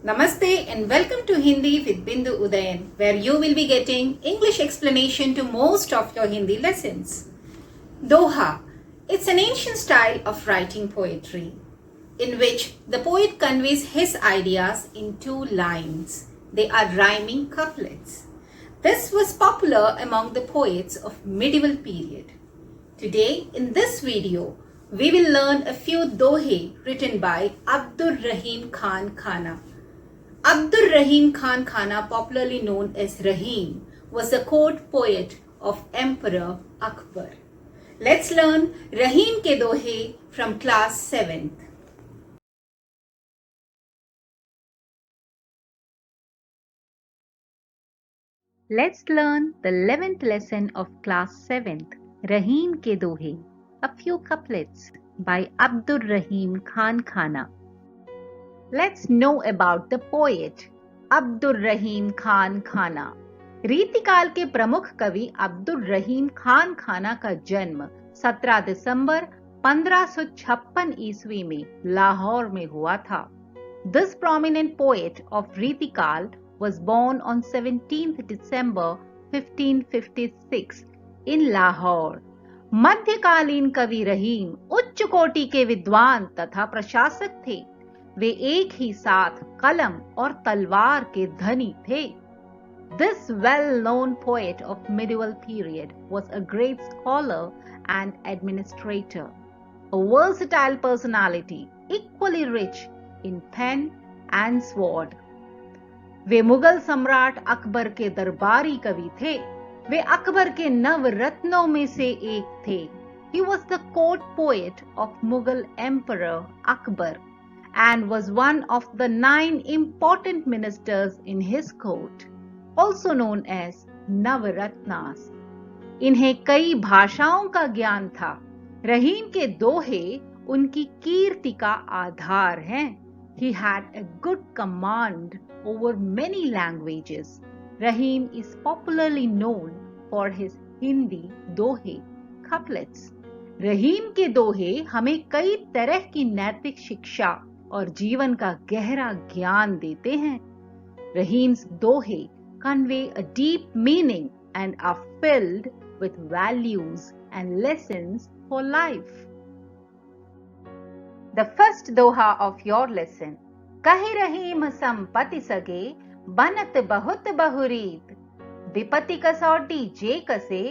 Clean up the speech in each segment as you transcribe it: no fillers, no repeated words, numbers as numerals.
Namaste and welcome to Hindi with Bindu Udayan, where you will be getting English explanation to most of your Hindi lessons. Doha. It's an ancient style of writing poetry in which the poet conveys his ideas in two lines. They are rhyming couplets. This was popular among the poets of medieval period. Today, in this video, we will learn a few dohe written by Abdur Rahim Khan Khana. Abdur Rahim Khan Khana, popularly known as Rahim, was the court poet of Emperor Akbar. Let's learn Rahim ke dohe from class 7th. Let's learn the 11th lesson of class 7th, Rahim ke dohe, a few couplets by Abdur Rahim Khan Khana. Let's know about the poet Abdur Rahim Khan Khana. रीतिकाल के प्रमुख कवि अब्दुर रहीम खान खाना का जन्म 17 दिसंबर 1556 ईस्वी में लाहौर में हुआ था. This prominent poet of Ritikal was born on 17th December 1556 in Lahore. मध्यकालीन कवि रहीम उच्च कोटि के विद्वान तथा प्रशासक थे. वे एक ही साथ कलम और तलवार के धनी थे. This well-known poet of medieval period was a great scholar and administrator, a versatile personality, equally rich in pen and sword. वे मुगल सम्राट अकबर के दरबारी कवि थे. वे अकबर के नवरत्नों में से एक थे. He was the court poet of Mughal Emperor Akbar and was one of the 9 important ministers in his court, also known as Navaratnas. इन्हें कई भाषाओं का ज्ञान था. रहीम के दोहे उनकी कीर्ति का आधार हैं. He had a good command over many languages. Rahim is popularly known for his Hindi दोहे couplets. रहीम के दोहे हमें कई तरह की नैतिक शिक्षा और जीवन का गहरा ज्ञान देते हैं. रहीम्स दोहे convey a deep meaning and are filled with values and lessons for life. The first doha of your lesson. कहि रहीम संपति सगे बनत बहुत बहुरीत, विपति कसौटी जे कसे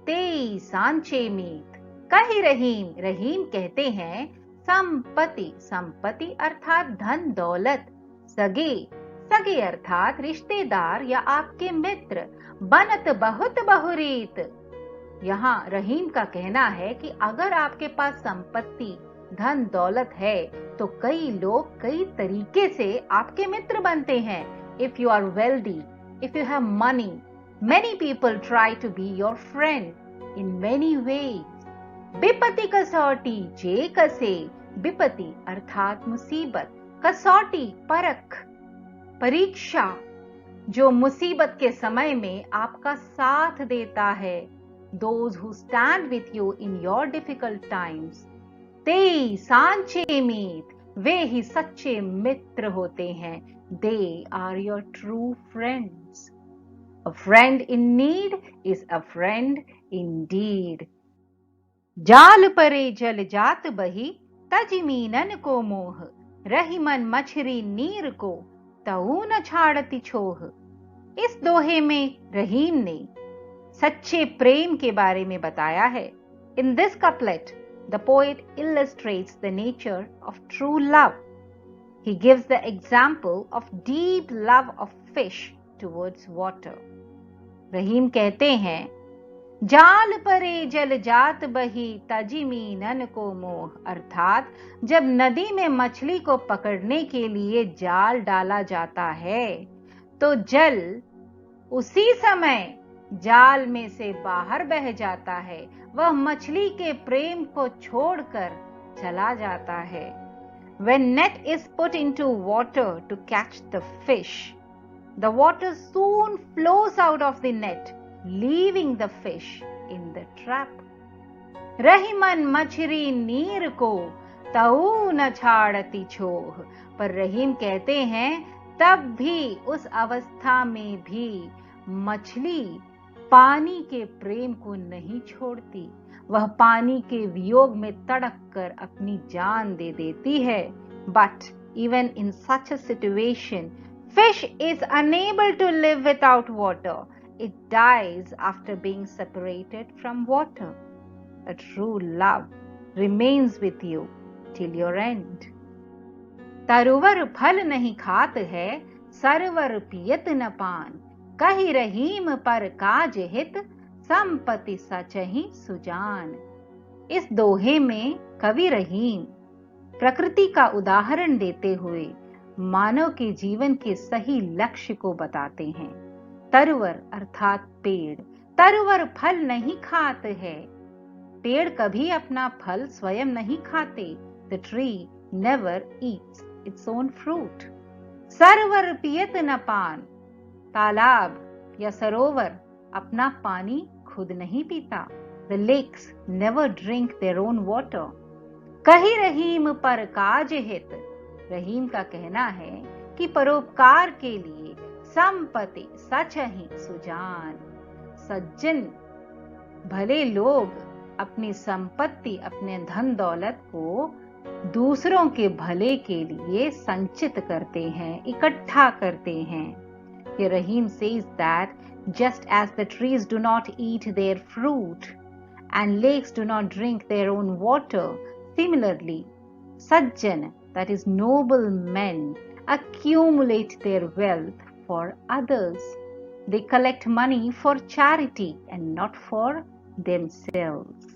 तेई सांचे मीत. कहि रहीम, रहीम कहते हैं संपत्ति, संपत्ति अर्थात धन दौलत, सगे, सगे अर्थात रिश्तेदार या आपके मित्र, बनत बहुत बहुरीत. यहाँ रहीम का कहना है कि अगर आपके पास संपत्ति धन दौलत है तो कई लोग कई तरीके से आपके मित्र बनते हैं. If you are wealthy, if you have money, many people try to be your friend in many ways. विपति कसौटी जे कसे, विपति अर्थात मुसीबत, कसौटी परख, परीक्षा, जो मुसीबत के समय में आपका साथ देता है. Those who stand with you in your difficult times. ते सांचे मीत, वे ही सच्चे मित्र होते हैं. They are your true friends. A friend in need is a friend indeed. जाल परे जल जात बही तजमीनन को मोह, रही मन मछरी नीर को तऊ न छाड़ती छोह. इस दोहे में रहीम ने सच्चे प्रेम के बारे में बताया है. In this couplet, the poet illustrates the nature of true love. He gives the example of deep love of fish towards water. रहीम कहते हैं जाल परे जल जात बही तजिमीनन को मोह, अर्थात जब नदी में मछली को पकड़ने के लिए जाल डाला जाता है तो जल उसी समय जाल में से बाहर बह जाता है. वह मछली के प्रेम को छोड़कर चला जाता है. When net is put into water to catch the fish, the water soon flows out of the net, leaving the fish in the trap. रही मन मछली नीर को तऊ न छाड़ती छोह. पर रहीम कहते हैं तब भी, उस अवस्था में भी मछली पानी के प्रेम को नहीं छोड़ती। वह पानी के वियोग में तड़प कर अपनी जान दे देती है। But even in such a situation, fish is unable to live without water. It dies after being separated from water. A true love remains with you till your end. तरुवर फल नहीं खात है, सरवर पियत न पान। कही रहीम पर काज हित, संपत्ति सचहि सुजान। इस दोहे में कवि रहीम प्रकृति का उदाहरण देते हुए मानव के जीवन के सही लक्ष्य को बताते हैं। तरुवर अर्थात पेड़, तरुवर फल नहीं खात है। पेड़ कभी अपना फल स्वयं नहीं खाते। The tree never eats its own fruit. सरवर पियत न पान, तालाब या सरोवर अपना पानी खुद नहीं पीता। The lakes never drink their own water. कही रहीम पर काज हित, रहीम का कहना है कि परोपकार के लिए संपत्ति सचहि सुजान। सज्जन भले लोग अपनी संपत्ति, अपने धन दौलत को दूसरों के भले के लिए संचित करते हैं, इकट्ठा करते हैं। ये रहीम says that just as the trees do not eat their fruit and lakes do not drink their own water, similarly, sajjan, that is noble men, accumulate their wealth for others. They collect money for charity and not for themselves.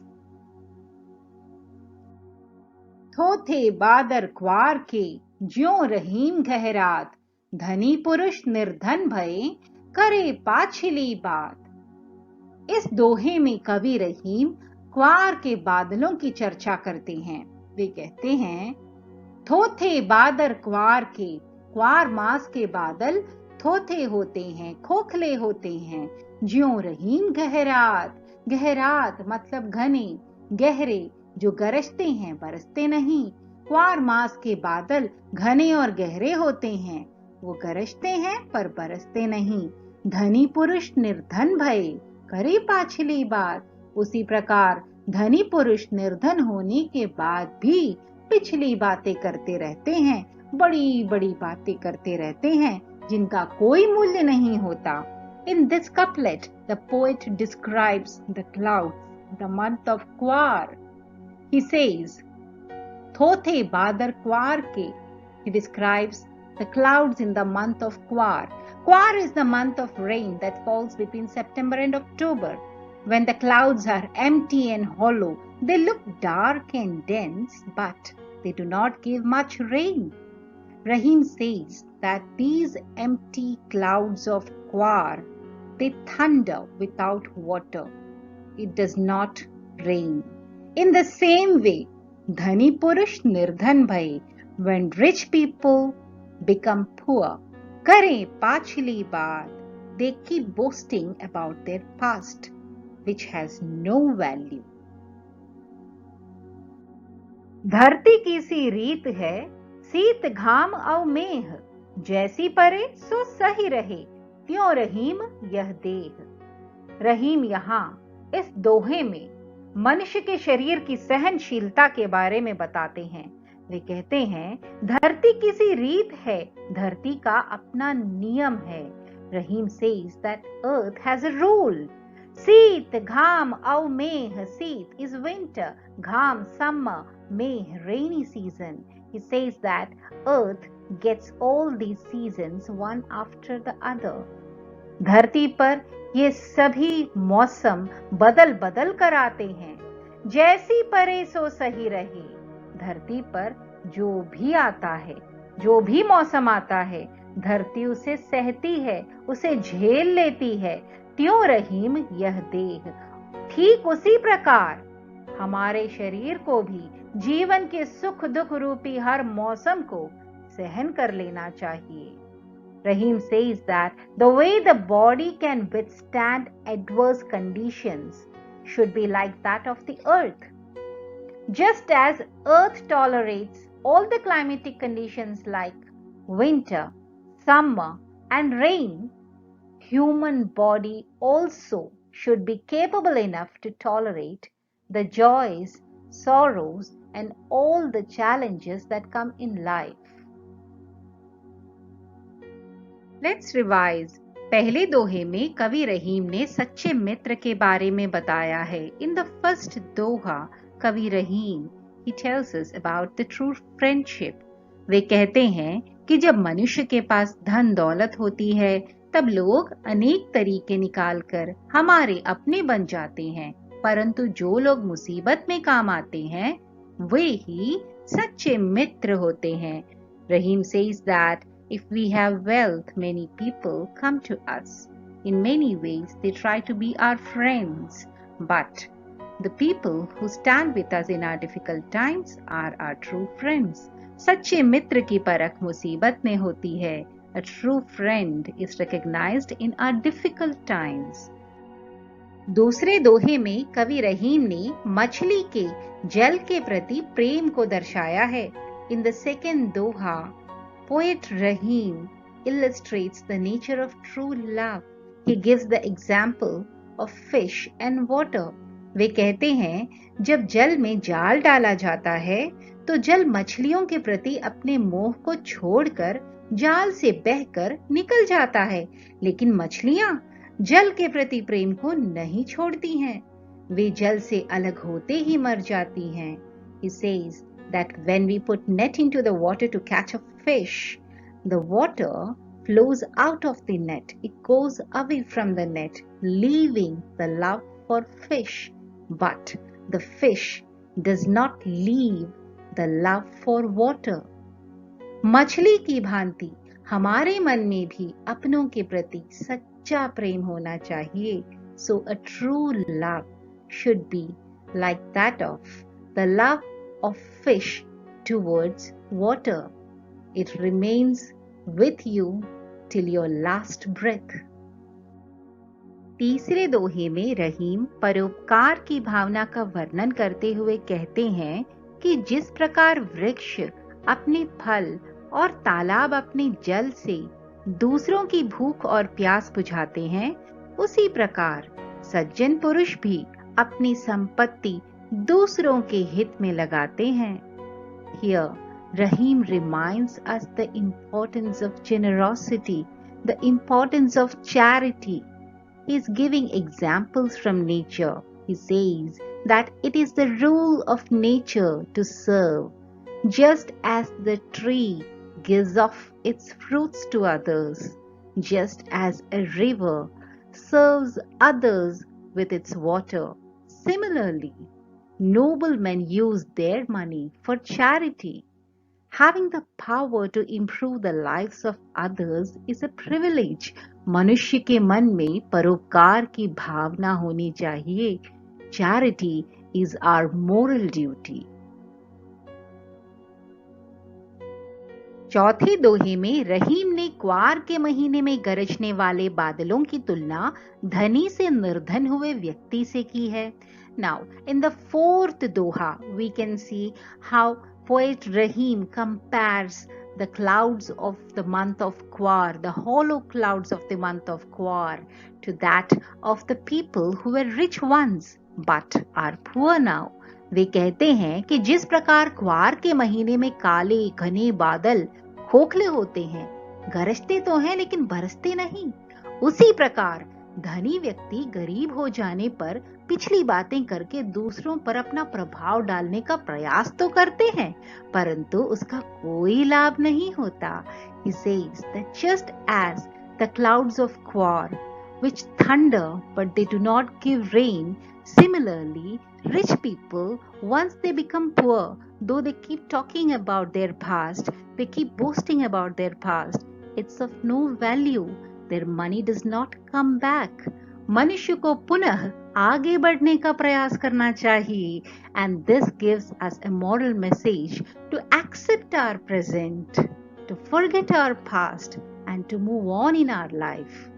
थोथे बादर क्वार के, ज्यों रहीम गहरात। धनी पुरुष निर्धन भये, करे पाछली बात। इस दोहे में कवि रहीम क्वार के बादलों की चर्चा करते हैं। वे कहते हैं, थोथे बादर क्वार के, क्वार मास के बादल थोथे होते हैं, खोखले होते हैं। ज्यों रहीम गहरात, गहरात मतलब घने, गहरे, जो गरजते हैं बरसते नहीं। क्वार मास के बादल घने और गहरे होते हैं, वो गरजते हैं पर बरसते नहीं। धनी पुरुष निर्धन भये, करे पाछली बात। उसी प्रकार धनी पुरुष निर्धन होने के बाद भी पिछली बातें करते रहते हैं, बड़ी बड़ी बातें करते रहते हैं जिनका कोई मूल्य नहीं होता। In this couplet, the poet describes the clouds, the month of Kwar. He says, Thothe Badar Kwar ke. He describes the clouds in the month of Kwar. Kwar is the month of rain that falls between September and October. When the clouds are empty and hollow, they look dark and dense, but they do not give much rain. Rahim says that these empty clouds of Kwar, they thunder without water. It does not rain. In the same way, Dhani Purush Nirdhan Bhai, when rich people become poor, Kare Pachli Baat, they keep boasting about their past, which has no value. धरती की सी रीत है, सीत घाम औ मेह, जैसी परे सो सही रहे, त्यों रहीम यह देह। रहीम यहाँ इस दोहे में मनुष्य के शरीर की सहनशीलता के बारे में बताते हैं। वे कहते हैं, धरती किसी रीत है, धरती का अपना नियम है। रहीम says that earth has a rule. Seet, Gham, Au, Meh. Seet is winter, Gham summer, Meh rainy season. He says that earth gets all these seasons one after the other. धरती पर ये सभी मौसम बदल बदल कर आते हैं, जैसी परे सो सही रहे। धरती पर जो भी आता है, जो भी मौसम आता है, धरती उसे सहती है, उसे झेल लेती है। त्यों रहीम यह देह, ठीक उसी प्रकार हमारे शरीर को भी जीवन के सुख दुख रूपी हर मौसम को सहन कर लेना चाहिए। Rahim says that the way the body can withstand adverse conditions should be like that of the earth. Just as earth tolerates all the climatic conditions like winter, summer, and rain, human body also should be capable enough to tolerate the joys, sorrows, and all the challenges that come in life. Let's revise. पहले दोहे में कवि रहीम ने सच्चे मित्र के बारे में बताया है. In the first दोहा, कवि रहीम he tells us about the true friendship. वे कहते हैं कि जब मनुष्य के पास धन दौलत होती है तब लोग अनेक तरीके निकालकर हमारे अपने बन जाते हैं, परंतु जो लोग मुसीबत में काम आते हैं वे ही सच्चे मित्र होते हैं. रहीम says that if we have wealth, many people come to us. In many ways, they try to be our friends. But the people who stand with us in our difficult times are our true friends. सच्चे मित्र की परख मुसीबत में होती है. A true friend is recognized in our difficult times. दूसरे दोहे में कवि रहीम ने मछली के जल के प्रति प्रेम को दर्शाया है. In the second Doha, Poet Rahim illustrates the nature of true love. He gives the example of fish and water. वे कहते हैं जब जल में जाल डाला जाता है तो जल मछलियों के प्रति अपने मोह को छोड़कर जाल से बहकर निकल जाता है, लेकिन मछलियां जल के प्रति प्रेम को नहीं छोड़ती हैं. वे जल से अलग होते ही मर जाती हैं. He says that when we put net into the water to catch a fish, the water flows out of the net. It goes away from the net, leaving the love for fish. But the fish does not leave the love for water. मछली की भांति हमारे मन में भी अपनों के प्रति सच्चा प्रेम होना चाहिए. So a true love should be like that of the love of fish towards water. It remains with you till your last breath. तीसरे दोहे में रहीम परोपकार की भावना का वर्णन करते हुए कहते हैं कि जिस प्रकार वृक्ष अपने फल और तालाब अपने जल से दूसरों की भूख और प्यास बुझाते हैं, उसी प्रकार सज्जन पुरुष भी अपनी संपत्ति दूसरों के हित में लगाते हैं. Here, Rahim reminds us the importance of generosity, the importance of charity. He is giving examples from nature. He says that it is the rule of nature to serve, just as the tree gives off its fruits to others, just as a river serves others with its water. Similarly, noblemen use their money for charity. Having the power to improve the lives of others is a privilege. मनुष्य के मन में परोपकार की भावना होनी चाहिए. Charity is our moral duty. चौथे दोहे में रहीम ने क्वार के महीने में गरजने वाले बादलों की तुलना धनी से निर्धन हुए व्यक्ति से की है. Now, in the fourth doha, we can see how Poet Rahim compares the clouds of the month of Quar, the hollow clouds of the month of Quar, to that of the people who were rich once but are poor now. वे कहते हैं कि जिस प्रकार क्वार के महीने में काले घने बादल खोखले होते हैं, गरजते तो हैं लेकिन बरसते नहीं, उसी प्रकार धनी व्यक्ति गरीब हो जाने पर पिछली बातें करके दूसरों पर अपना प्रभाव डालने का प्रयास तो करते हैं, परंतु उसका कोई लाभ नहीं होता. He says that just as the clouds of Quar, which thunder but they do not give rain, similarly rich people, once they become poor, though they keep talking about their past, they keep boasting about their past, it's of no value. Their money does not come back. मनुष्य को पुनः आगे बढ़ने का प्रयास करना चाहिए. And this gives us a moral message to accept our present, to forget our past, and to move on in our life.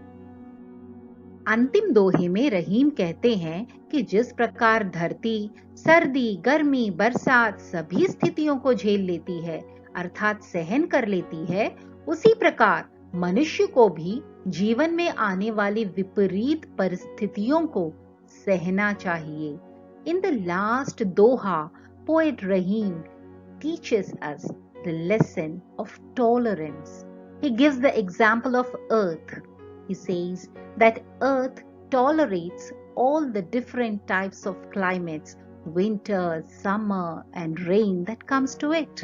अंतिम दोहे में रहीम कहते हैं कि जिस प्रकार धरती सर्दी, गर्मी, बरसात सभी स्थितियों को झेल लेती है, अर्थात सहन कर लेती है, उसी प्रकार मनुष्य को भी जीवन में आने वाली विपरीत परिस्थितियों को सहना चाहिए. In the last Doha, poet Rahim teaches us the lesson of tolerance. He gives the example of earth. He says that earth tolerates all the different types of climates, winter, summer, and rain that comes to it.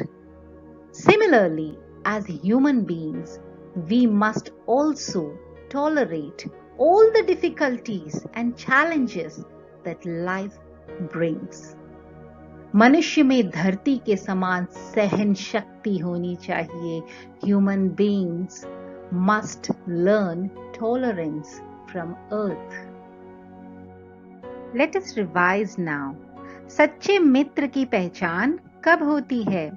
Similarly, as human beings, we must also tolerate all the difficulties and challenges that life brings. मनुष्य में धरती के समान सहन शक्ति होनी चाहिए. Human beings must learn tolerance from earth. Let us revise now. सच्चे मित्र की पहचान कब होती है?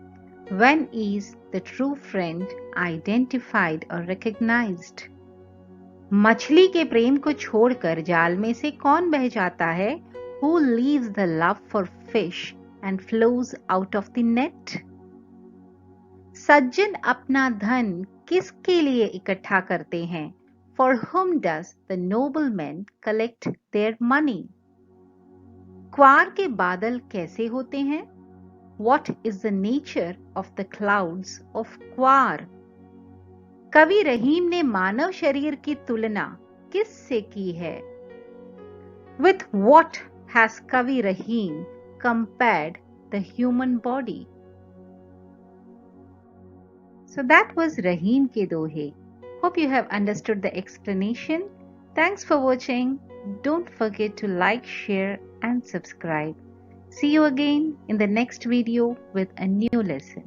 When is the true friend identified or recognized? मछली के प्रेम को छोड़कर जाल में से कौन बह जाता है? Who leaves the love for fish and flows out of the net? सज्जन अपना धन किसके लिए इकट्ठा करते हैं? For whom does the nobleman collect their money? क्वार के बादल कैसे होते हैं? What is the nature of the clouds of क्वार? कवि रहीम ने मानव शरीर की तुलना किससे की है? With what has Kavi Rahim compared the human body? So that was Rahim ke dohe. Hope you have understood the explanation. Thanks for watching. Don't forget to like, share and subscribe. See you again in the next video with a new lesson.